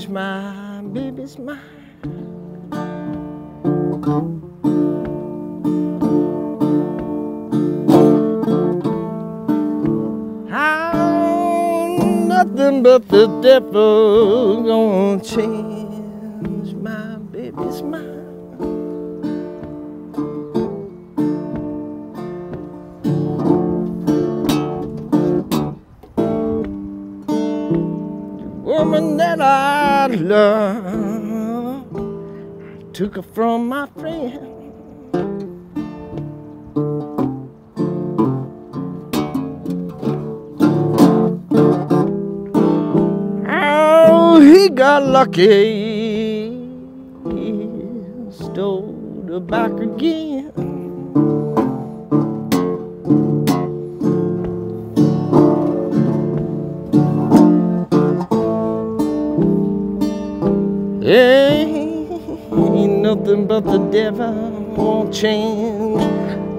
change my baby's mind. Nothing but the devil gonna change my baby's mind. The woman that I love, I took her from my friend. He got lucky, stole her back again. Ain't nothing but the devil won't change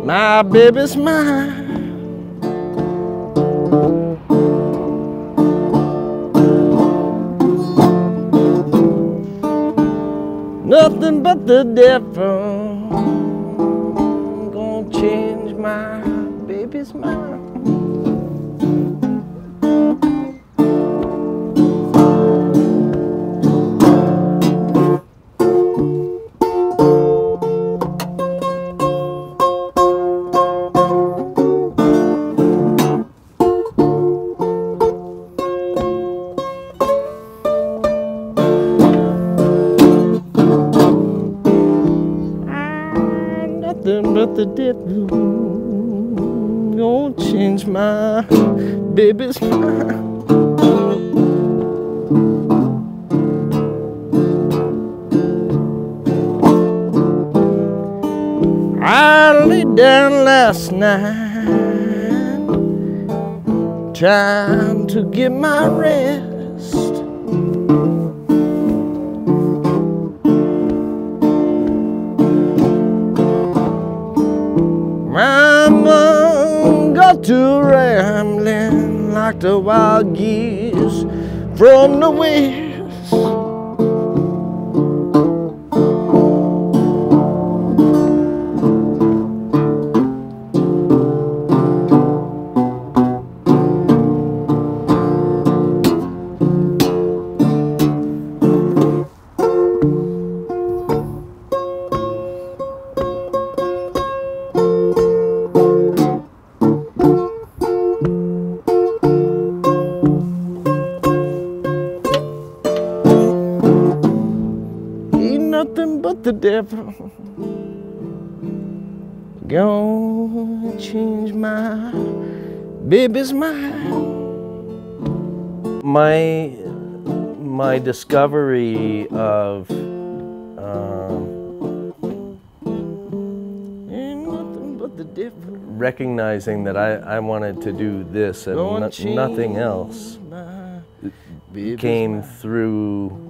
my baby's mind. Nothing but the devil gonna change my baby's mind. Nothing but the devil gonna change my baby's mind. I laid down last night trying to get my rest. My mind got to rambling like the wild geese from the west. Nothing but the devil gonna change my baby's mind. My discovery of ain't nothing but the devil. Recognizing that I wanted to do this and nothing else came through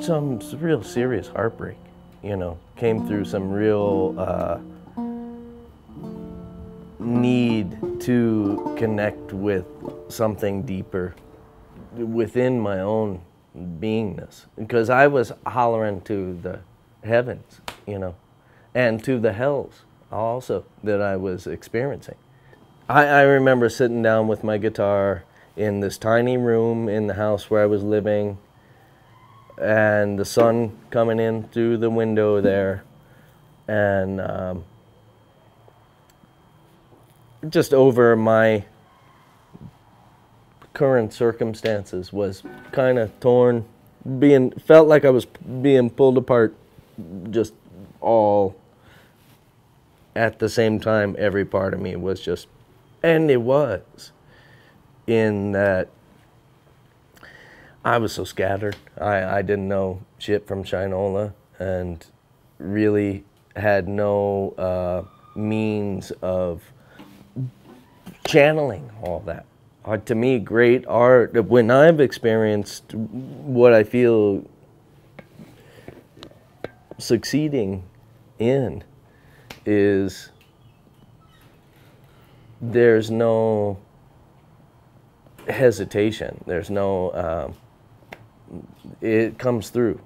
some real serious heartbreak, you know, came through some real need to connect with something deeper within my own beingness, because I was hollering to the heavens, you know, and to the hells also that I was experiencing. I remember sitting down with my guitar in this tiny room in the house where I was living, and the sun coming in through the window there, and just over my current circumstances was kind of torn, felt like I was being pulled apart just all at the same time. Every part of me was just, and it was, in that I was so scattered. I didn't know shit from Shinola and really had no means of channeling all that. To me, great art, when I've experienced what I feel succeeding in, is there's no hesitation. There's no it comes through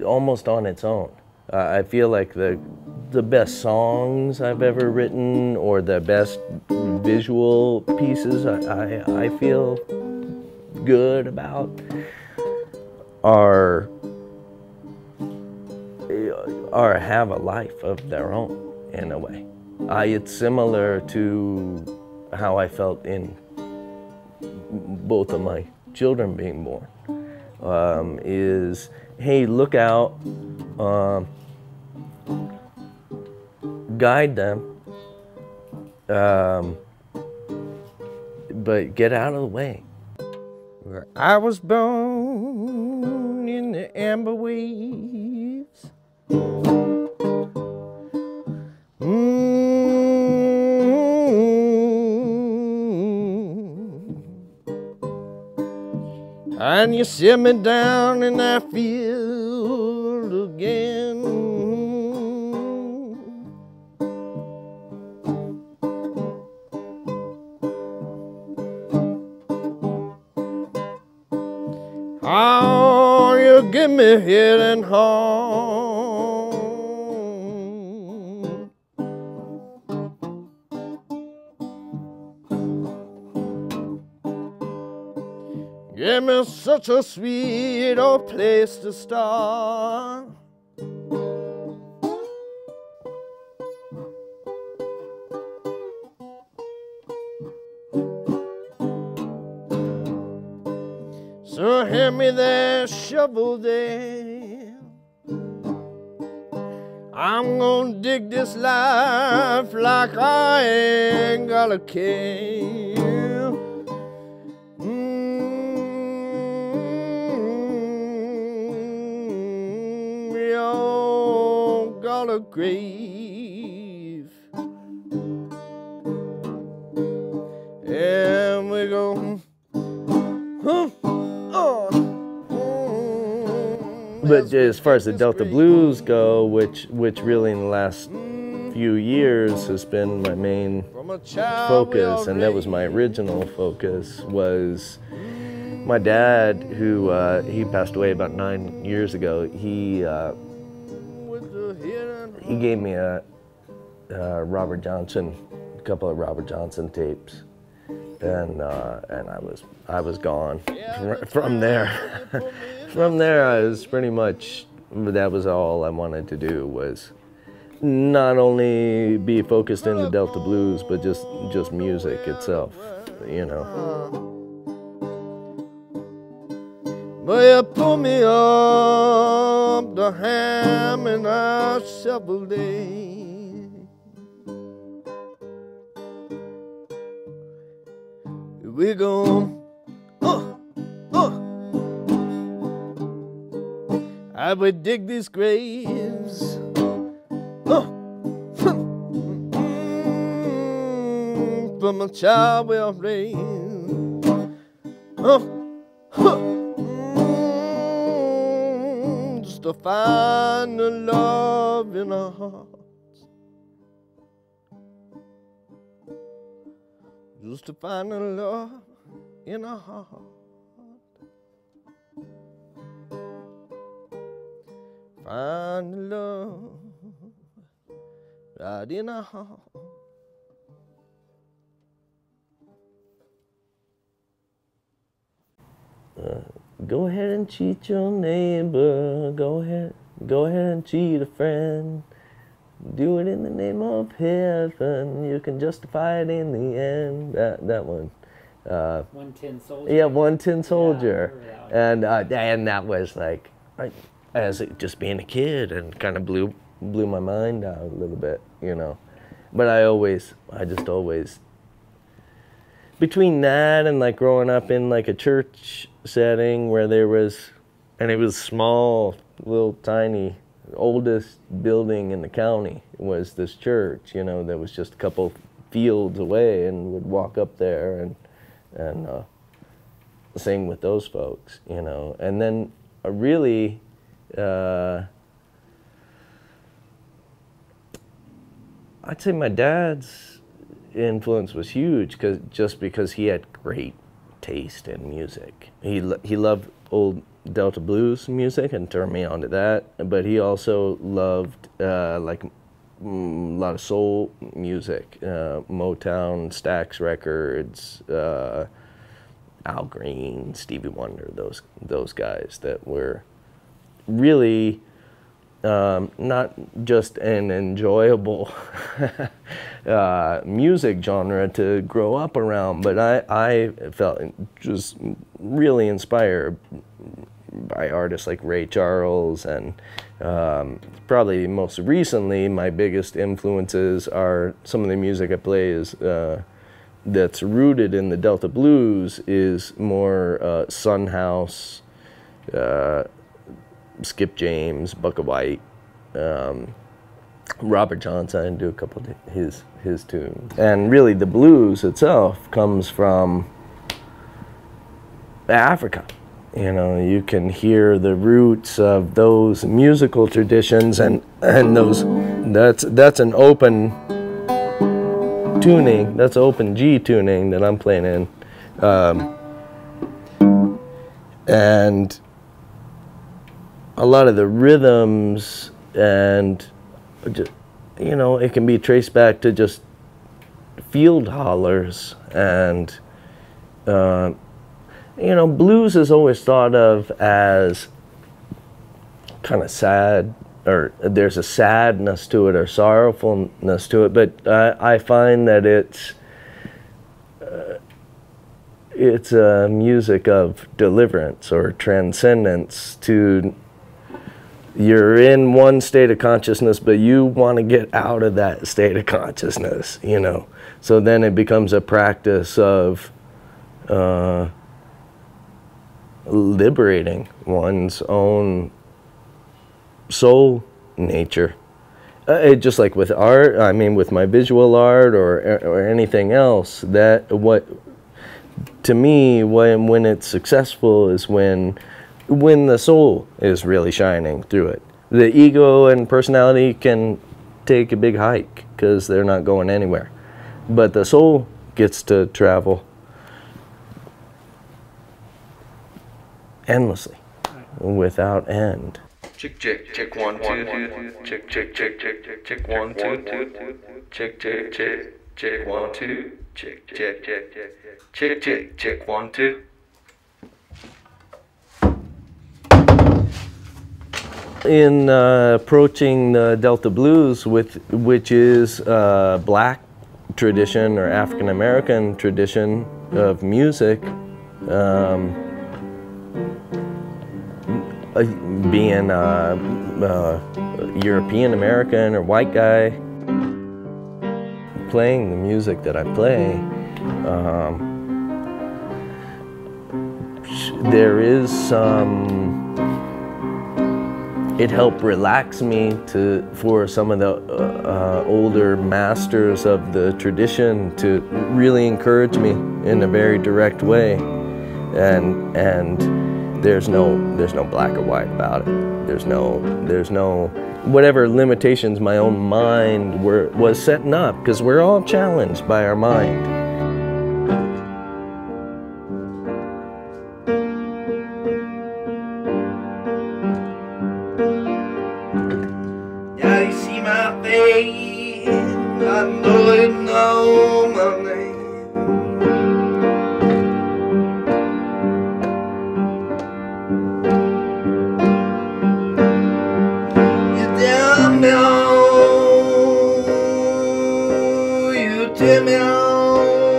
almost on its own. I feel like the best songs I've ever written, or the best visual pieces I feel good about, are have a life of their own in a way. It's similar to how I felt in both of my children being born. Is, hey, look out, guide them, but get out of the way. Where I was born in the amber waves. And you sit me down in that field again. Oh, you give me head and heart. Give me such a sweet old place to start. So hand me that shovel there. I'm gonna dig this life like I ain't got a care. You got a grave. And we go. But as far as the Delta Blues go, which really in the last few years has been my main focus, and that was my original focus, was my dad, who he passed away about 9 years ago. He gave me a Robert Johnson, a couple of Robert Johnson tapes, and I was gone from there. From there, I was pretty much, that was all I wanted to do, was not only be focused in the Delta Blues, but just music itself, you know. Well, you pull me up the ham and I shovel day. We go, I would dig these graves. From a child well raised. Just to find the love in our hearts. Just to find the love in our hearts. Find the love right in our heart. Go ahead and cheat your neighbor. Go ahead and cheat a friend. Do it in the name of heaven. You can justify it in the end. That one. 1 Tin Soldier. Yeah, 1 Tin Soldier. Yeah, and that was like, as just being a kid, and kind of blew my mind out a little bit, you know. But I just always, between that and like growing up in like a church setting where there was, and it was small, little tiny, oldest building in the county was this church, you know, that was just a couple fields away, and would walk up there and sing with those folks, you know. And then really, I'd say my dad's influence was huge, because he had great taste in music. He loved old Delta blues music and turned me on to that. But he also loved like a lot of soul music, Motown, Stax Records, Al Green, Stevie Wonder, those guys that were really not just an enjoyable music genre to grow up around, but I felt just really inspired by artists like Ray Charles, and probably most recently my biggest influences are some of the music I play is that's rooted in the Delta blues is more Son House, Skip James, Bucka White, Robert Johnson. I do a couple of his tunes, and really the blues itself comes from Africa. You know, you can hear the roots of those musical traditions, and those that's an open tuning. That's open G tuning that I'm playing in, and a lot of the rhythms, and you know, it can be traced back to just field hollers, and you know, blues is always thought of as kind of sad, or there's a sadness to it or sorrowfulness to it, but I find that it's a music of deliverance or transcendence. To you're in one state of consciousness, but you want to get out of that state of consciousness, you know. So then it becomes a practice of liberating one's own soul nature. Just like with art, I mean, with my visual art or anything else, that what to me, when it's successful is when the soul is really shining through it. The ego and personality can take a big hike because they're not going anywhere, but the soul gets to travel endlessly, without end. Check, check, check, 1, 2, check, check, check, check, check, 1, 2, check, check, check, check, 1, 2, check, check, check, check, check, check, 1, 2. In approaching the Delta blues, which is black tradition or African American tradition of music, being a European American or white guy, playing the music that I play, there is some. It helped relax me for some of the older masters of the tradition to really encourage me in a very direct way, and there's no black or white about it. There's no whatever limitations my own mind was setting up, because we're all challenged by our mind. Now you see my face, I know you know my name. You tell me all, you tell me all.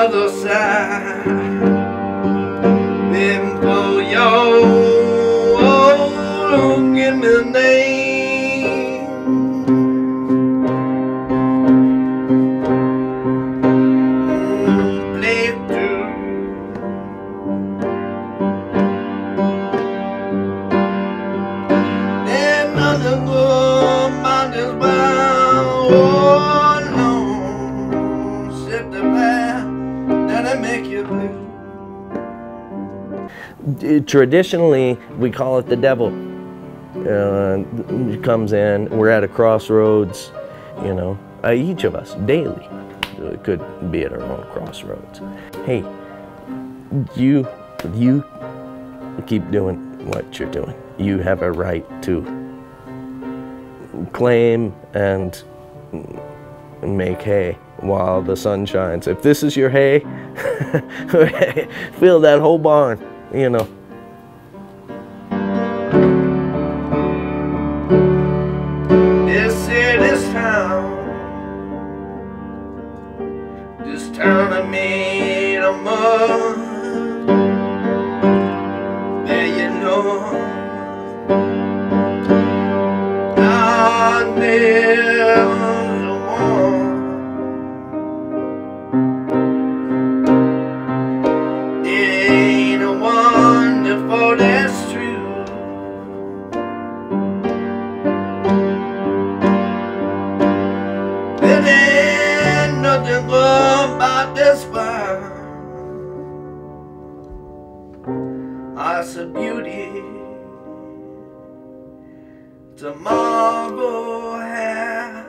other side. Before you give me a name, play through. There's nothing good about this world, oh no, except the path that'll make you blue. Traditionally, we call it the devil. Comes in, we're at a crossroads, you know, each of us daily could be at our own crossroads. Hey, you keep doing what you're doing. You have a right to claim and make hay while the sun shines. If this is your hay, fill that whole barn, you know. This town I made of mud. There you know, down there's a one. It ain't a wonderful, that's true. Nothing good about this world. It's a beauty to marvel how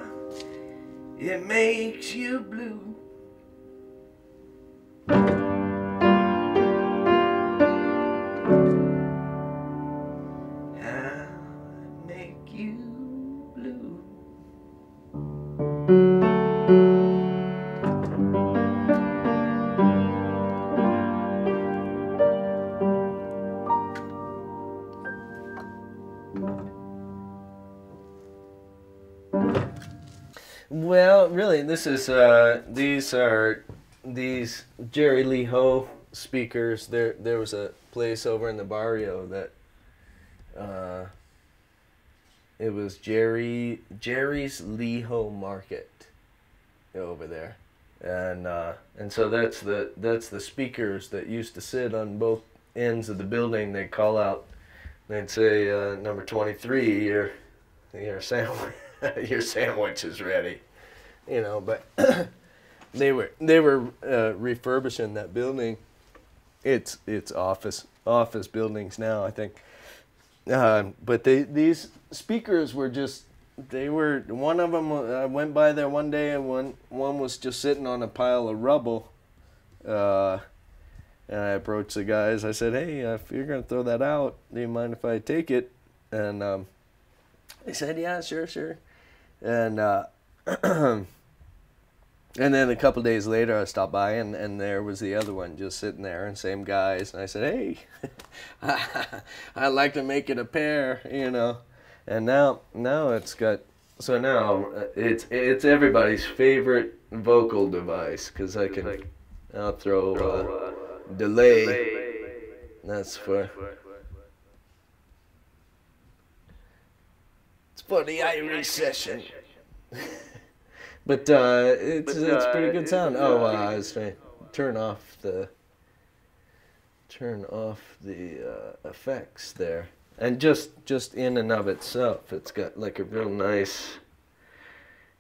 it makes you blue. How it make you blue. Well, really, this is these are Jerry Lee Ho speakers. There was a place over in the barrio that it was Jerry's Lee Ho Market over there, and so that's the speakers that used to sit on both ends of the building. They'd call out, they'd say, number 23, your sandwich. Your sandwich is ready, you know. But they were refurbishing that building. It's office buildings now, I think. But these speakers were just, one of them, I went by there one day and one was just sitting on a pile of rubble. And I approached the guys. I said, "Hey, if you're gonna throw that out, do you mind if I take it?" And they said, "Yeah, sure." And and then a couple days later, I stopped by, and there was the other one just sitting there, and same guys. And I said, "Hey, I'd like to make it a pair, you know." And now it's got, so now it's everybody's favorite vocal device, because I'll throw delay. That's for the Irish session. But it's pretty good sound. Oh, I was trying to turn off the effects there, and just in and of itself, it's got like a real nice.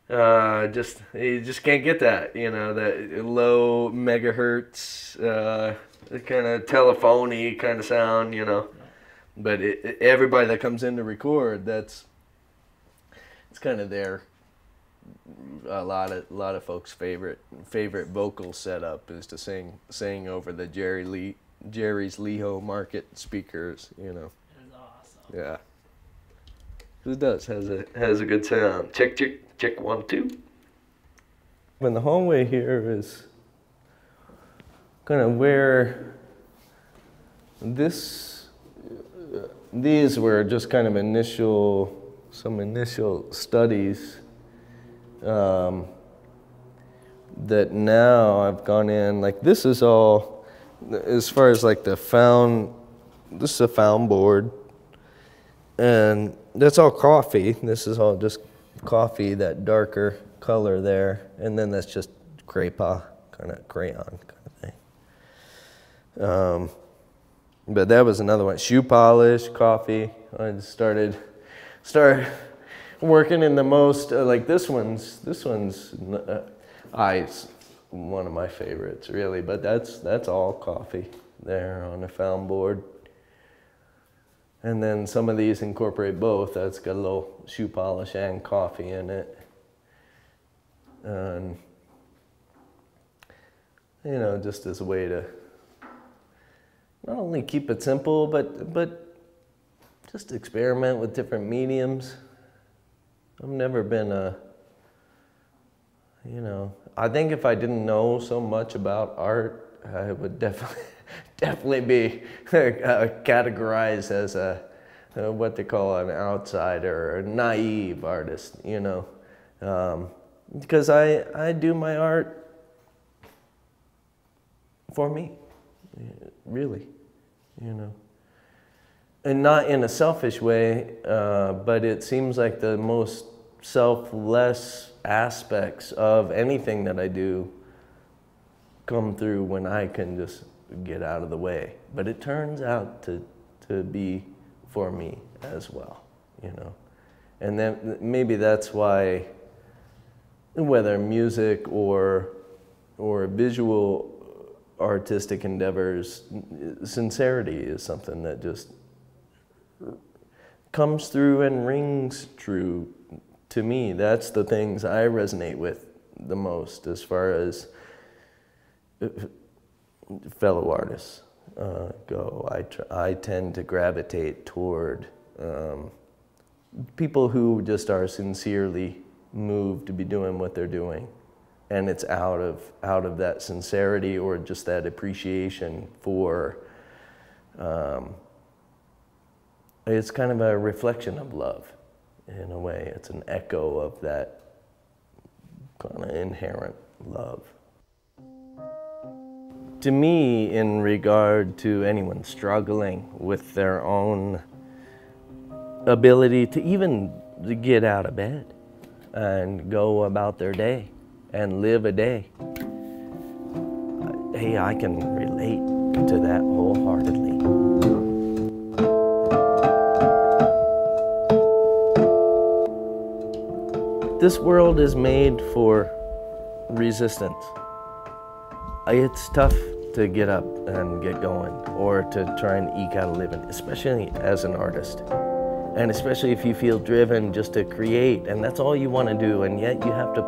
You just can't get that, you know, that low megahertz, kind of telephony kind of sound, you know. But everybody that comes in to record, it's kind of a lot of folks' favorite vocal setup is to sing over the Jerry's Lee Ho Market speakers, you know. That's awesome. Yeah. It does has a good sound. Check 1 2. And the hallway here is kind of where these were just kind of some initial studies that now I've gone in, like this is all, as far as like this is a found board, and that's all coffee. This is all just coffee, that darker color there, and then that's just crayon kind of thing. But that was another one. Shoe polish, coffee. I just started working in the most like this one's one of my favorites really. But that's all coffee there on a found board. And then some of these incorporate both. That's got a little shoe polish and coffee in it. And just as a way to not only keep it simple, but just experiment with different mediums. I've never been I think if I didn't know so much about art, I would definitely be categorized as what they call an outsider or a naive artist, because I do my art for me, really, and not in a selfish way, but it seems like the most selfless aspects of anything that I do come through when I can just get out of the way. But it turns out to be for me as well, And then maybe that's why, whether music or visual artistic endeavors, sincerity is something that just comes through and rings true to me. That's the things I resonate with the most as far as fellow artists go. I tend to gravitate toward people who just are sincerely moved to be doing what they're doing, and it's out of that sincerity or just that appreciation for. It's kind of a reflection of love, in a way. It's an echo of that kind of inherent love. To me, in regard to anyone struggling with their own ability to even get out of bed and go about their day and live a day, hey, I can relate to that wholeheartedly. This world is made for resistance. It's tough to get up and get going, or to try and eke out a living, especially as an artist. And especially if you feel driven just to create, and that's all you want to do, and yet you have to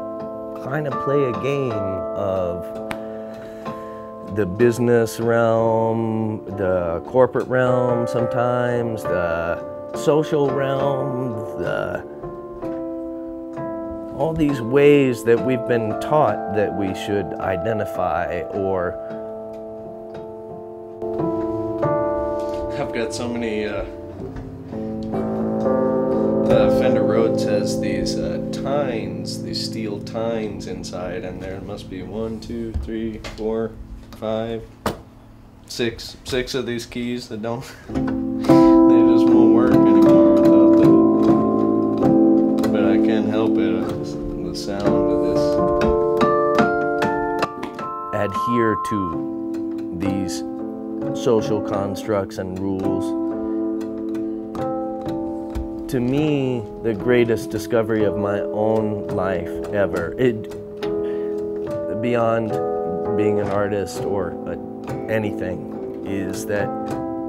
kind of play a game of the business realm, the corporate realm sometimes, the social realm, all these ways that we've been taught that we should identify or... I've got so many... Fender Rhodes has these tines, these steel tines inside, and there must be 1, 2, 3, 4, 5, 6 of these keys that don't... they just won't work anymore without them. But I can't help it. The sound of this. Adhere to these social constructs and rules. To me, the greatest discovery of my own life ever, beyond being an artist or anything, is that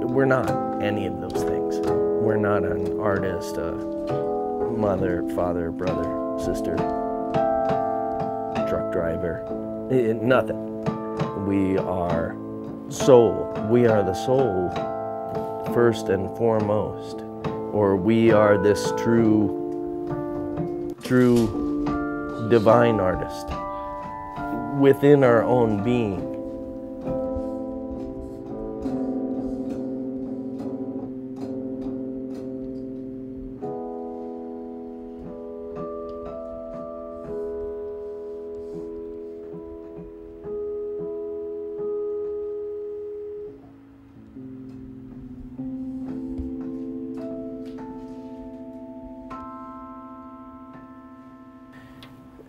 we're not any of those things. We're not an artist, a mother, father, brother, sister, truck driver, nothing. We are soul. We are the soul first and foremost. Or we are this true divine artist within our own being.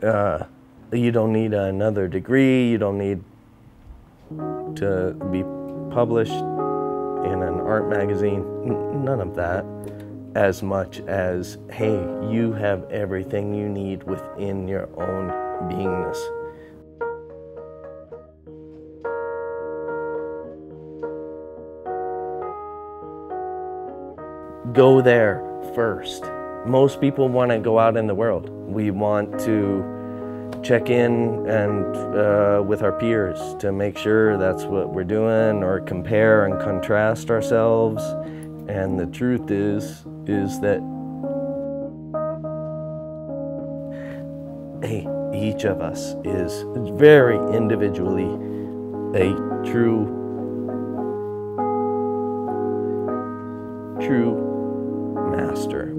You don't need another degree. You don't need to be published in an art magazine. None of that. As much as, hey, you have everything you need within your own beingness. Go there first. Most people want to go out in the world. We want to check in and with our peers to make sure that's what we're doing, or compare and contrast ourselves. And the truth is that, hey, each of us is very individually a true master.